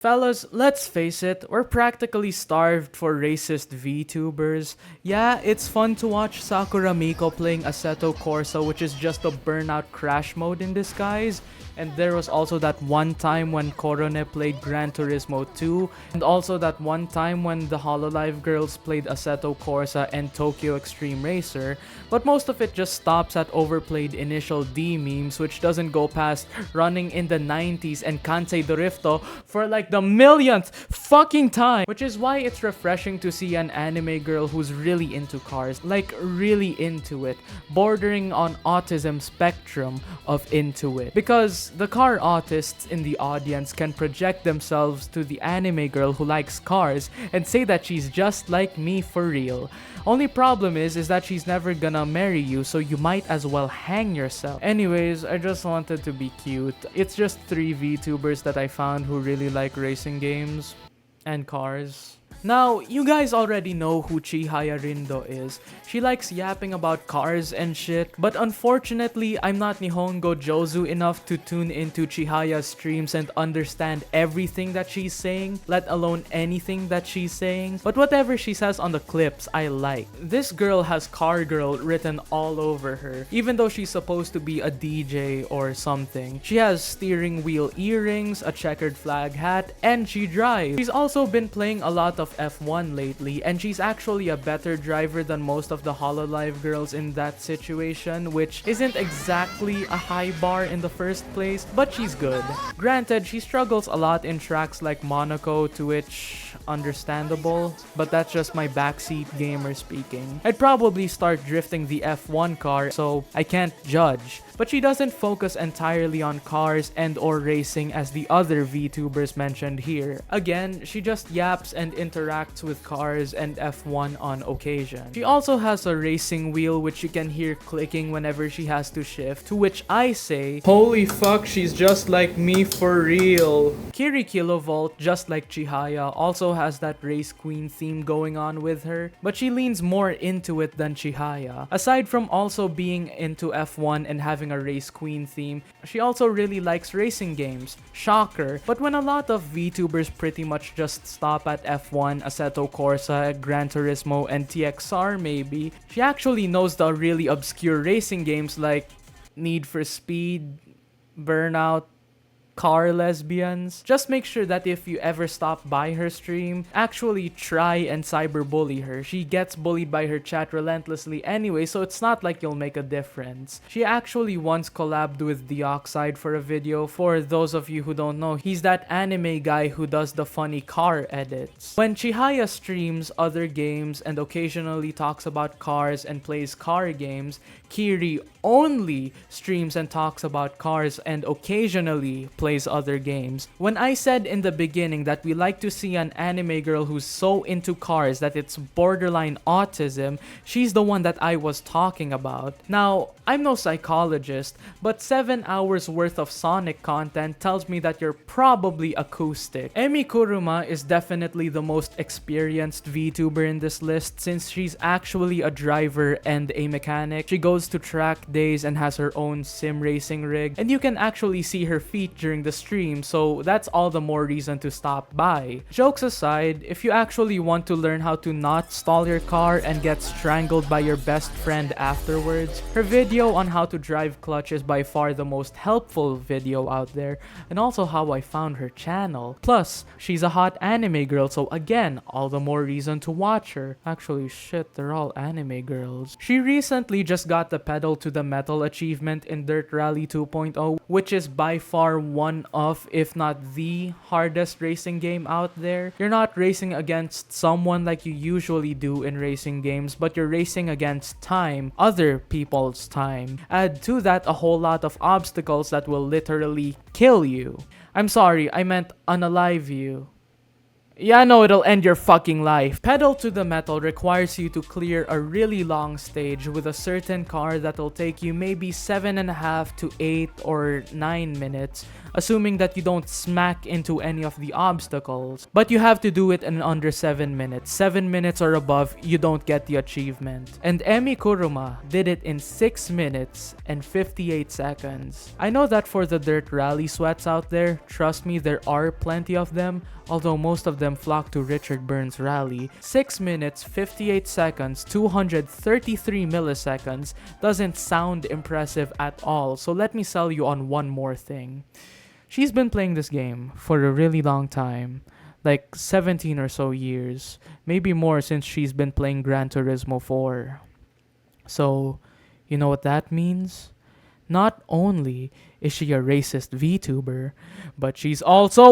Fellas, let's face it, we're practically starved for racist VTubers. Yeah, it's fun to watch Sakura Miko playing Assetto Corsa, which is just a burnout crash mode in disguise. And there was also that one time when Korone played Gran Turismo 2, and also that one time when the Hololive girls played Assetto Corsa and Tokyo Extreme Racer. But most of it just stops at overplayed initial D memes, which doesn't go past running in the 90s and Kansei Dorifto for like the millionth fucking time. Which is why it's refreshing to see an anime girl who's really into cars, like really into it, bordering on autism spectrum of into it. Because the car autists in the audience can project themselves to the anime girl who likes cars and say that she's just like me for real. Only problem is that she's never gonna marry you, so you might as well hang yourself. Anyways, I just wanted to be cute. It's just 3 VTubers that I found who really like racing games and cars. Now, you guys already know who Chihaya Rindo is. She likes yapping about cars and shit, but unfortunately, I'm not Nihongo Jozu enough to tune into Chihaya's streams and understand everything that she's saying, let alone anything that she's saying. But whatever she says on the clips, I like. This girl has car girl written all over her, even though she's supposed to be a DJ or something. She has steering wheel earrings, a checkered flag hat, and she drives. She's also been playing a lot of F1 lately, and she's actually a better driver than most of the Hololive girls in that situation, which isn't exactly a high bar in the first place, but she's good. Granted, she struggles a lot in tracks like Monaco, to which understandable, but that's just my backseat gamer speaking. I'd probably start drifting the F1 car, so I can't judge. But she doesn't focus entirely on cars and or racing as the other VTubers mentioned here. Again, she just yaps and interacts with cars and F1 on occasion. She also has a racing wheel which you can hear clicking whenever she has to shift, to which I say, holy fuck, she's just like me for real. Kiri Kilovolt, just like Chihaya, also has that race queen theme going on with her, but she leans more into it than Chihaya. Aside from also being into F1 and having a race queen theme, she also really likes racing games. Shocker. But when a lot of VTubers pretty much just stop at F1, Assetto Corsa, Gran Turismo, and TXR maybe, she actually knows the really obscure racing games like Need for Speed, Burnout, Car Lesbians. Just make sure that if you ever stop by her stream, actually try and cyberbully her. She gets bullied by her chat relentlessly anyway, so it's not like you'll make a difference. She actually once collabed with Deoxide for a video. For those of you who don't know, he's that anime guy who does the funny car edits. When Chihaya streams other games and occasionally talks about cars and plays car games, Kiri only streams and talks about cars and occasionally plays other games. When I said in the beginning that we like to see an anime girl who's so into cars that it's borderline autism, she's the one that I was talking about. Now, I'm no psychologist, but 7 hours worth of Sonic content tells me that you're probably acoustic. Emi Kuruma is definitely the most experienced VTuber in this list since she's actually a driver and a mechanic. She goes to track days and has her own sim racing rig, and you can actually see her feet during the stream, so that's all the more reason to stop by. Jokes aside, if you actually want to learn how to not stall your car and get strangled by your best friend afterwards, her video on how to drive clutch is by far the most helpful video out there, and also how I found her channel. Plus, she's a hot anime girl, so again, all the more reason to watch her. Actually, shit, they're all anime girls. She recently just got the pedal to the metal achievement in Dirt Rally 2.0, which is by far one of, if not the hardest racing game out there. You're not racing against someone like you usually do in racing games, but you're racing against time, other people's time. Add to that a whole lot of obstacles that will literally kill you. I'm sorry, I meant unalive you. Yeah, no, it'll end your fucking life. Pedal to the Metal requires you to clear a really long stage with a certain car that'll take you maybe 7.5 to 8 or 9 minutes, assuming that you don't smack into any of the obstacles. But you have to do it in under 7 minutes. 7 minutes or above, you don't get the achievement. And Emi Kuruma did it in 6 minutes and 58 seconds. I know that for the dirt rally sweats out there, trust me, there are plenty of them, although most of them flock to Richard Burns' rally. 6 minutes, 58 seconds, 233 milliseconds doesn't sound impressive at all, so let me sell you on one more thing. She's been playing this game for a really long time, like 17 or so years, maybe more since she's been playing Gran Turismo 4. So, you know what that means? Not only is she a racist VTuber, but she's also a